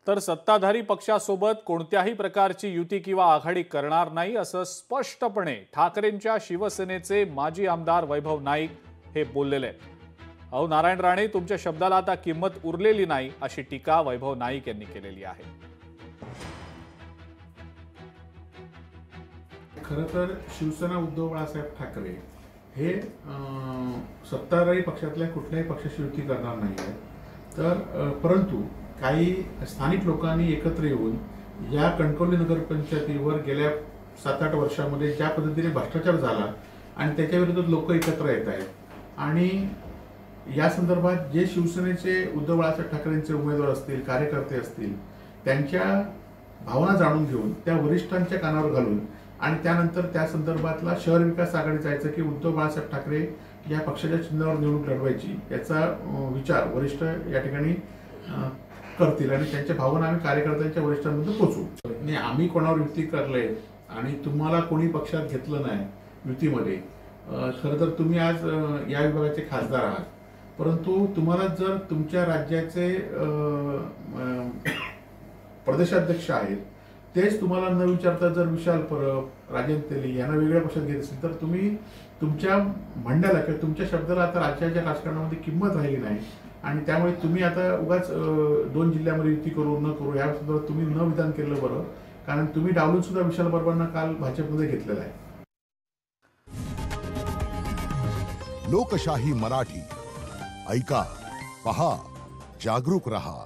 तर सत्ताधारी पक्षासोबत कोणत्याही प्रकारची युती किंवा आघाडी करणार नाही असं स्पष्टपणे ठाकरेंच्या शिवसेनेचे माजी आमदार वैभव नाईक हे बोललेले आहेत। अहो नारायण राणे, तुमच्या शब्दाला आता किंमत उरलेली नाही अशी टीका वैभव नाईक यांनी केलेली आहे। खरं तर शिवसेना उद्धव बाळासाहेब ठाकरे हे सत्ताधारी पक्षातल्या कुठल्याही पक्षाशी युती करणार नाही आहे। तर परंतु काही स्थानिक लोकांनी एकत्र येऊन या कणकवली नगरपंचायतीवर गेल्या 7-8 वर्षांमध्ये ज्या पद्धतीने भ्रष्टाचार झाला आणि त्याच्या विरोधात लोक एकत्र येत आहेत आणि या संदर्भात जे शिवसेनेचे उद्धव बाळासाहेब ठाकरेंचे उमेदवार असतील, कार्यकर्ते असतील, त्यांच्या भावना जाणून घेऊन त्या वरिष्ठांच्या कानावर घालून आणि त्यानंतर त्या संदर्भातला शहर विकास आघाडी जायचं की उद्धव बाळासाहेब ठाकरे या पक्षाच्या चिन्हावर निवडणूक लढवायची याचा विचार वरिष्ठ या ठिकाणी करतील आणि त्यांच्या भावना आम्ही कार्यकर्त्यांच्या वरिष्ठांमध्ये पोहोचू। नाही, आम्ही कोणावर युती करले आणि तुम्हाला कोणी पक्षात घेतलं नाही युतीमध्ये। खरं तर तुम्ही आज या विभागाचे खासदार आहात, परंतु तुम्हाला जर तुमच्या राज्याचे प्रदेशाध्यक्ष आहेत तेच तुम्हाला न विचारता जर विशाल परब, राजेंद्र तेली यांना वेगळ्या पक्षात घेत असेल तर तुम्ही तुमच्या म्हणण्याला किंवा तुमच्या शब्दाला आता राज्याच्या राजकारणामध्ये किंमत राहिली नाही आणि त्यामुळे तुम्ही आता उगाच 2 जिल्ह्यामध्ये युती करू न करू या संदर्भात तुम्ही न विधान केलं बरं, कारण तुम्ही डावलून सुद्धा विशाल परबांना काल भाजपमध्ये घेतलेलं आहे। लोकशाही मराठी ऐका, पहा, जागरूक रहा।